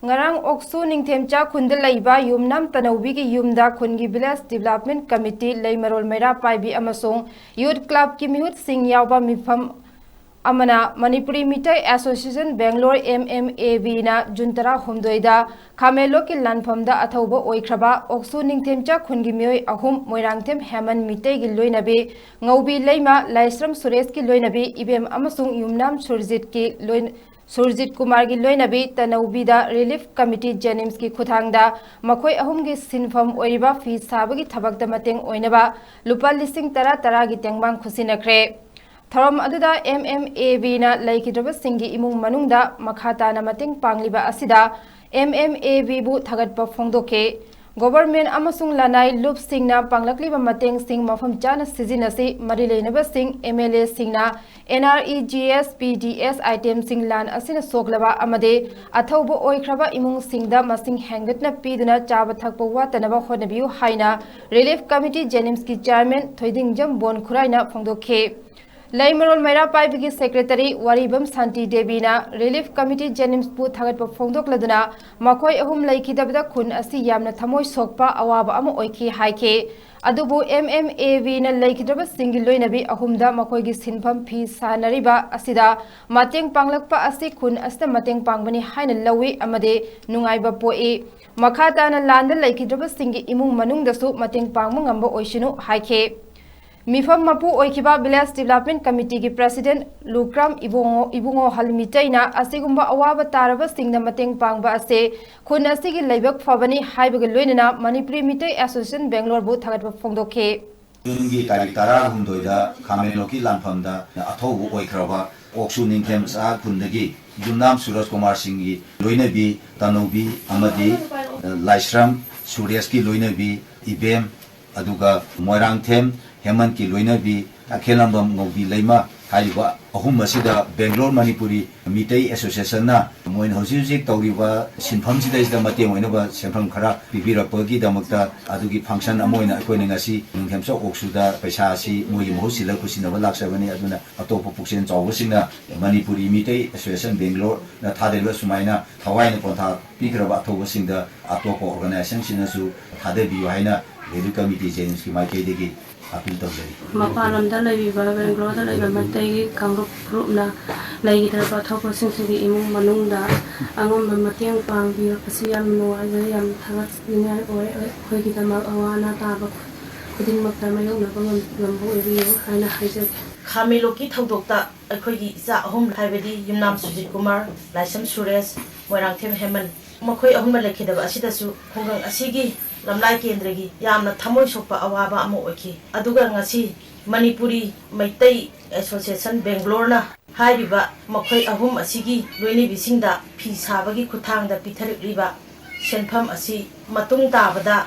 ngarang oksu ningthemcha khunda leiba yumnam tanawbi gi yumda khungi village development committee leimarol meira paibi amasung youth club ki mihut sing yawba mifam amana manipuri mitai association bangalore MMAV na juntara humdoida khamelo ki lanfamda athauba oikraba oksu ningthemcha khungi mioi ahum moirangthem heman mitai gi loinabi ngaubi leima laisram suresh ki loinabi ibem amasung yumnam surjit ki loin 𝐂𝐲𝐃 ꯀꯨꯃꯥꯔꯒꯤ ꯂꯣꯏꯅꯕꯤ ꯇꯅꯧꯕꯤꯗ relief committee ꯖꯦꯅꯤꯝꯁꯀꯤ ꯈꯨꯠꯊꯥꯡꯗ ꯃꯈꯣꯏ ꯑꯍꯨꯝꯒꯤ ꯁꯤꯟꯐꯝ ꯑꯣꯏꯔꯤꯕ ꯐꯤ ꯁꯥꯕꯒꯤ ꯊꯕꯛꯇ ꯃꯇꯦꯡ ꯑꯣꯏꯅꯕ ꯂꯨꯄꯥ 10,000 ꯒꯤ ꯇꯦꯡꯕꯥꯡ ꯈꯨꯠꯁꯤꯟꯅꯈ꯭ꯔꯦ꯫ ꯊꯧꯔꯝ ꯑꯗꯨꯗ MMAVꯅ ꯂꯩꯈꯤꯗ꯭ꯔꯕꯁꯤꯡꯒꯤ ꯏꯃꯨꯡ ꯃꯅꯨꯡꯗ ꯃꯈꯥ ꯇꯥꯅ ꯃꯇꯦꯡ ꯄꯥꯡꯂꯤꯕ ꯑꯁꯤꯗ MMAVꯕꯨ ꯊꯥꯒꯠꯄ ꯐꯣꯡꯗꯣꯛꯈꯤ꯫ ꯒꯣꯚꯔꯟꯃꯦꯟꯠ ꯑꯃꯁꯨꯡ ꯂꯅꯥꯏ ꯂꯨꯞꯁꯤꯡꯅ ꯄꯥꯡꯂꯛꯂꯤꯕ ꯃꯇꯦꯡꯁꯤꯡ ꯃꯐꯝ ꯆꯥꯅ ꯁꯤꯖꯤꯟꯅꯁꯤ ꯃꯔꯤ ꯂꯩꯅꯕꯁꯤꯡ MLAꯁꯤꯡꯅ NREGS PDS ꯑꯥꯏꯇꯦꯝꯁꯤꯡ ꯂꯥꯟ ꯑꯁꯤꯅ ꯁꯣꯛꯂꯕ ꯑꯃꯗꯤ ꯑꯊꯧꯕ ꯑꯣꯏꯈ꯭ꯔꯕ ꯏꯃꯨꯡꯁꯤꯡꯗ ꯃꯁꯤꯡ ꯍꯦꯟꯒꯠꯅ ꯄꯤꯗꯨꯅ ꯆꯥꯕ ꯊꯛꯄ ꯋꯥꯠꯇꯅꯕ ꯍꯣꯠꯅꯕꯤꯌꯨ ꯍꯥꯏꯅ ꯔꯤꯂꯤꯐ ꯀꯃꯤꯇꯤ ꯖꯦꯅꯤꯝꯁꯀꯤ ꯆꯦꯌꯔꯃꯦꯟ ꯊꯣꯏꯗꯤꯡꯖꯝ ꯕꯣꯟꯈꯨꯔꯥꯏꯅ ꯐꯣꯡꯗꯣꯛꯈꯤ꯫ leimarol meira paibigi secretary waribam santi debina relief committee jenims-pu thagatpa phongdokladuna makhoi ahum leikidabda khun asi yamna thamoi sokpa awaba ama oiki haike adubu MMAV na leikidraba singi loinabi ahumda makhoi gi sinpham phi sanariba asida mateng panglakpa asi khun asta mateng pangbani haina lawi amade nungaiba poi makhata na landa leikidraba singi imung manungdasu mateng pangma ngamba oishinu haike Mifam mapu oikiba village development committee ki president Lukram Ibungo Halmitaina asigumba awaba taraba singna mateng pangba ase khun asigi leibak fabani haibaga loinana manipuri mitai association bangalore bu thagatba phongdokhe Jungi tarik tara humdoida khamenoki lanphamda athobu oikraba oksu ningthem sa khundagi Jumnam Suraj Kumar Singhi loinabi tanobi amadi laisram sureski loinabi ibem aduga moirangthem Hemant की लोइनबी अखेलंबम ngौबी lemma हाइबा अहुम असिदा Bangalore Manipuri मिटै association ना मोइन हौसिजिक तौरिबा सिनफम सिदैसदा मतें ओइनबा सेंफम खरा पिबिरपगी दमकता अदुगी function अमोइना अखोइना ngasi नुंथेमसा ओक्सुदा पैसा असि मोइ मोहसिला खुसिनबा लाक्सबनी अदुना अतोप पुक्सेन चावसिंगना Manipuri मिटै association Bangalore ना थादेबा सुमाइना थवाइना कोंथा पिग्रबा अथोबसिंगदा अतोप organisation सिनसु थादेबियो हाइना railway committee जेनिम्स की माइकेदेगी Mapalamda leiba Bangalore da leiba matai kangrup grupna leigidaba thopasingsi imung manungda angom matiang pangbi pasiyam nuaja yam thagat ningai oi khogidama awana taba khudin makta mayong na bangam lambu ebiyo haina haije Khameloki thodokta akhoigi isa ahum haibadi Yumnam Sujit Kumar Laisam Suresh Moirangthem Heman makhoi ahum lekhidaba asidasu khongang asigi lamlai kendragi yamna thamoi sokpa awaba ama oiki aduga ngasi manipuri maitai association bangalore na haibiba makhoi ahum asigi loini bisingda phi sabagi khuthangda pitharikliba senpham asi matung tabada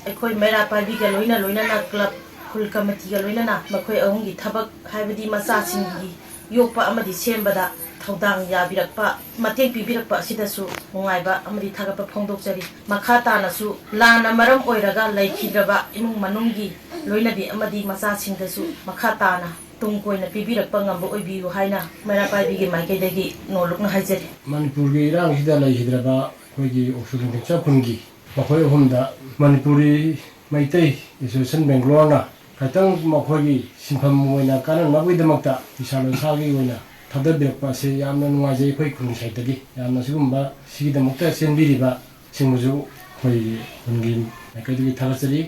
ekhoi mera pabi ga loina na club khul committee ga loina na makhoi ahum gi thabak haibadi macha singi yokpa amadi sembada Thodang yabirakpa mateng pibirakpa asidasu ngaiba amadi thagapa phongdokjari makhata nasu lana maram oiraga laikhidraba imung manunggi loinabi amadi macha singdasu makhata na tungkoina pibirakpa ngamba oibiu haina mera paibigi maikeidagi nolukna haijari manipurgi rang hida laikhidraba khoigi oksudung chapungi makhoi humda manipuri maitai association bangalore na katang makhoigi sinpham oina kana nabidamata isalo sagi oina थादबिरपा से यामना नुवाजे खै खुन साइतगी यामना सिगुम्बा सिगिदमक्ता सेनबिरिबा सिंगुजु खै खुनगि नाइकैदुगि थालासरि